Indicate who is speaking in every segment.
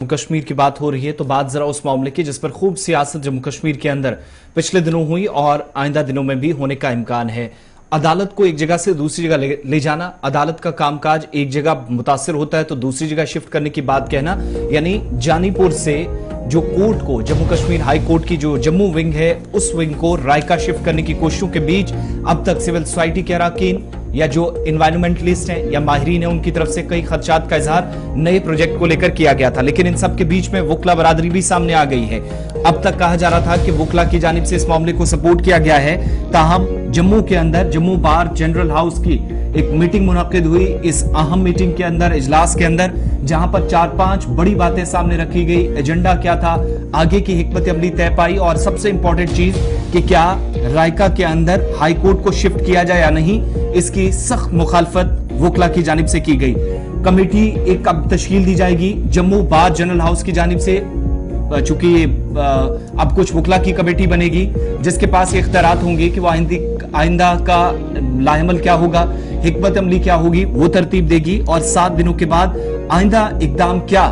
Speaker 1: जम्मू कश्मीर की बात हो रही है तो बात जरा उस मामले की जिस पर खूब सियासत जम्मू कश्मीर के अंदर पिछले दिनों हुई और आइंदा दिनों में भी होने का इम्कान है। अदालत को एक जगह से दूसरी जगह ले जाना, अदालत का कामकाज एक जगह मुतासिर होता है तो दूसरी जगह शिफ्ट करने की बात कहना, यानी जानीपुर से जो कोर्ट को, जम्मू कश्मीर हाई कोर्ट की जो जम्मू विंग है उस विंग को रायका शिफ्ट करने की कोशिशों के बीच अब तक सिविल सोसाइटी के अरकान या जो एनवायरमेंटलिस्ट हैं या माहिरीन हैं उनकी तरफ से कई खदशात का इजहार नए प्रोजेक्ट को लेकर किया गया था, लेकिन इन सब के बीच में वकला बरादरी भी सामने आ गई है। अब तक कहा जा रहा था कि वकला की जानिब से इस मामले को सपोर्ट किया गया है, ताहम जम्मू के अंदर जम्मू बार जनरल हाउस की एक मीटिंग मुनक्किद हुई। इस अहम मीटिंग के अंदर, इजलास के अंदर, जहां पर 4-5 बड़ी बातें सामने रखी गई। एजेंडा क्या था, आगे की हिकमत अमली तय पाई और सबसे इंपॉर्टेंट चीज कि क्या रायका के अंदर हाई कोर्ट को शिफ्ट किया जाए या नहीं, इसकी सख्त मुखालफत वकला की जानिब से की गई। कमेटी एक अब तश्कील दी जाएगी जम्मू बार जनरल हाउस की जानिब से, चूंकि अब कुछ वकला की कमेटी बनेगी जिसके पास इख्तियारात होंगे कि वो आइंदा का लाहेमल क्या होगा, हिकमत अमली क्या होगी, वो तरतीब देगी और 7 दिनों के बाद आइंदा इकदाम क्या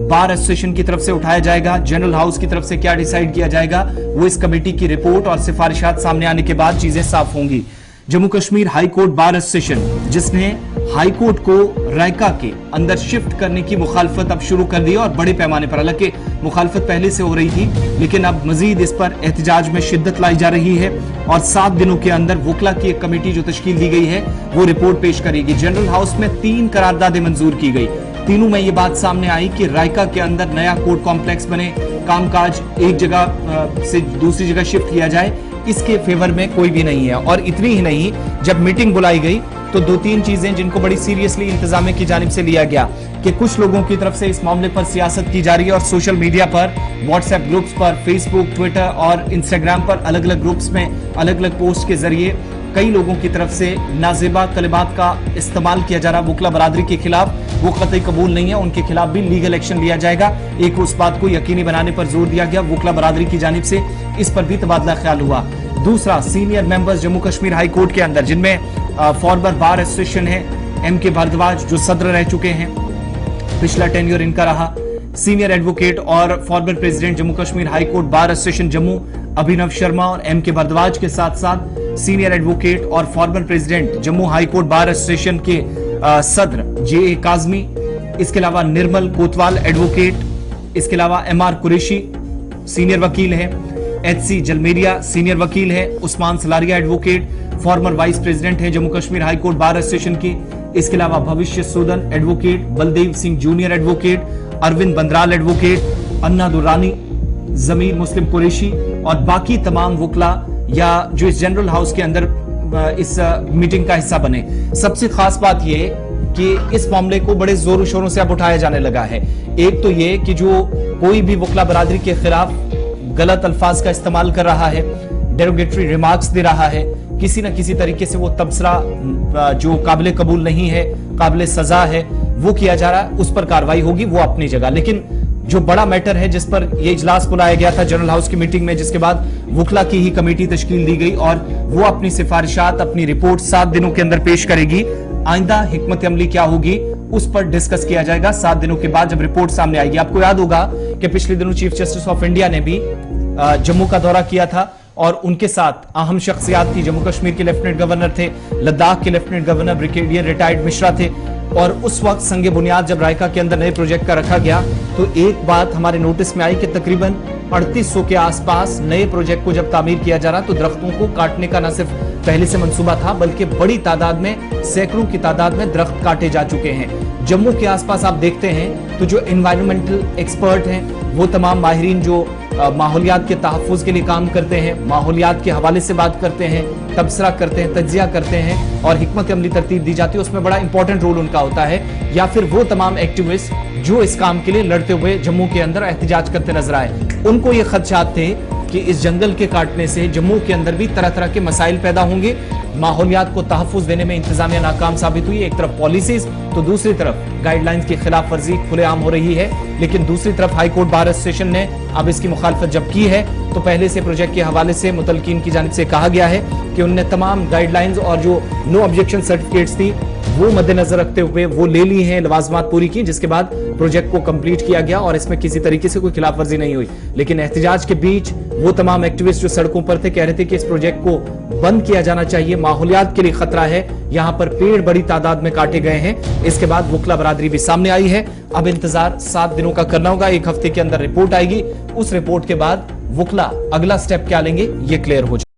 Speaker 1: बार एसोसिएशन की तरफ से उठाया जाएगा, जनरल हाउस की तरफ से क्या डिसाइड किया जाएगा, वो इस कमेटी की रिपोर्ट और सिफारिशात सामने आने के बाद चीजें साफ होंगी। Jammu Kashmir high court bar association, जिसने हाई कोर्ट को रायका के अंदर शिफ्ट करने की मुखालफत अब शुरू कर दी और बड़े पैमाने पर, हालांकि मुखालफत पहले से हो रही थी लेकिन अब मजीद इस पर एहतजाज में शिद्दत लाई जा रही है और 7 दिनों के अंदर वकला की एक कमेटी जो तश्कील दी गई है वो रिपोर्ट पेश करेगी। जनरल हाउस में 3 करारदादें मंजूर की गई, तीनों में ये बात सामने आई कि रायका के अंदर नया कोर्ट कॉम्प्लेक्स बने, कामकाज एक जगह से दूसरी जगह शिफ्ट किया जाए, इसके फेवर में कोई भी नहीं है। और इतनी ही नहीं, जब मीटिंग बुलाई गई तो 2-3 चीजें जिनको बड़ी सीरियसली इंतजामिया की जानिब से लिया गया कि कुछ लोगों की तरफ से इस मामले पर सियासत की जा रही है और सोशल मीडिया पर, व्हाट्सएप ग्रुप्स पर, फेसबुक, ट्विटर और इंस्टाग्राम पर अलग अलग ग्रुप्स में अलग अलग पोस्ट के जरिए कई लोगों की तरफ से नाजेबा कलिमात का इस्तेमाल किया जा रहा वकला बरादरी के खिलाफ, वो कतई कबूल नहीं है, उनके खिलाफ भी लीगल एक्शन लिया जाएगा। एक उस बात को यकीनी बनाने पर जोर दिया गया वकला बरादरी की जानिब से, इस पर भी तबादला ख्याल हुआ। दूसरा, senior members Jammu Kashmir high court के अंदर जिनमें फॉर्मर बार एसोसिएशन है, M.K. भारद्वाज जो सदर रह चुके हैं, पिछला टेन्योर इनका रहा, सीनियर एडवोकेट और former president Jammu Kashmir high court bar association Jammu Abhinav Sharma और M.K. भारद्वाज के साथ साथ सीनियर एडवोकेट और former president Jammu high court bar association के सदर J.A. काजमी, इसके अलावा निर्मल कोतवाल एडवोकेट, इसके अलावा M.R. कुरैशी सीनियर वकील है, H.C. जलमेरिया सीनियर वकील है, Usman Salaria advocate former vice president है Jammu Kashmir high court bar association के, इसके अलावा Bhavishya Sudan advocate, Baldev Singh junior advocate, Arvind Bandral advocate, Anna Durrani, Zameer Muslim Qureshi और बाकी तमाम वकला या जो इस जनरल हाउस के अंदर इस मीटिंग का हिस्सा बने। सबसे खास बात यह कि इस मामले को बड़े जोरों शोरों से अब उठाया जाने लगा है। एक तो ये कि जो कोई भी वकला बरादरी के खिलाफ गलत अल्फाज का इस्तेमाल कर रहा है, डेरोगेटरी रिमार्क्स दे रहा है, किसी न किसी तरीके से वो तबसरा जो काबिल कबूल नहीं है, काबिल सजा है, वो किया जा रहा है, उस पर कार्रवाई होगी, वो अपनी जगह। लेकिन जो बड़ा मैटर है जिस पर ये इजलास बुलाया गया था जनरल हाउस की मीटिंग में, जिसके बाद वकला की ही कमेटी तश्कील दी गई और वो अपनी सिफारिशात, अपनी रिपोर्ट 7 दिनों के अंदर पेश करेगी। आइंदा हिकमत अमली क्या होगी उस पर डिस्कस किया जाएगा 7 दिनों के बाद जब रिपोर्ट सामने आएगी। आपको याद होगा कि पिछले दिनों चीफ जस्टिस ऑफ इंडिया ने भी जम्मू का दौरा किया था और उनके साथ अहम शख्सियात थी। जम्मू कश्मीर के लेफ्टिनेंट गवर्नर थे, लद्दाख के lieutenant governor brigadier retired Mishra थे और उस वक्त संगे बुनियाद जब रायका के अंदर नए प्रोजेक्ट का रखा गया तो एक बात हमारे नोटिस में आई कि तकरीबन 3800 के आसपास नए प्रोजेक्ट को जब तामीर किया जा रहा तो दरख्तों को काटने का न सिर्फ पहले से मंसूबा था बल्कि बड़ी तादाद में, सैकड़ों की तादाद में दरख्त काटे जा चुके हैं। जम्मू के आसपास आप देखते हैं तो जो एनवायरमेंटल एक्सपर्ट हैं, वो तमाम माहिरीन जो माहौलियात के तहफ़्फ़ुज़ के लिए काम करते हैं, माहौलियात के हवाले से बात करते हैं, तबसरा करते हैं, तज्जिया करते हैं और हिकमत अमली तरतीब दी जाती है, उसमें बड़ा इंपॉर्टेंट रोल उनका होता है। या फिर वो तमाम एक्टिविस्ट जो इस काम के लिए लड़ते हुए जम्मू के अंदर एहतजाज करते नजर आए, उनको ये खदशात थे कि इस जंगल के काटने से जम्मू के अंदर भी तरह तरह के मसाइल पैदा होंगे, माहौलियात को तहफ़्फ़ुज़ देने में इंतजामिया नाकाम साबित हुई। एक तरफ पॉलिसीज तो दूसरी तरफ गाइडलाइंस की खिलाफ वर्जी खुलेआम हो रही है। लेकिन दूसरी तरफ हाई कोर्ट बार एसोसिएशन ने अब इसकी मुखालफत जब की है तो पहले से प्रोजेक्ट के हवाले से मुतलकीन की जानिब से कहा गया है कि उनने तमाम गाइडलाइंस और जो नो ऑब्जेक्शन सर्टिफिकेट्स थी वो मद्देनजर रखते हुए वो ले ली हैं, लवाजमात पूरी की, जिसके बाद प्रोजेक्ट को कंप्लीट किया गया और इसमें किसी तरीके से कोई खिलाफ वर्जी नहीं हुई। लेकिन एहतजाज के बीच वो तमाम एक्टिविस्ट जो सड़कों पर थे कह रहे थे कि इस प्रोजेक्ट को बंद किया जाना चाहिए, माहौलियात के लिए खतरा है, यहां पर पेड़ बड़ी तादाद में काटे गए हैं। इसके बाद वकला बरादरी भी सामने आई है। अब इंतजार 7 दिनों का करना होगा, 1 हफ्ते के अंदर रिपोर्ट आएगी। उस रिपोर्ट के बाद वकला अगला स्टेप क्या लेंगे ये क्लियर हो जाए।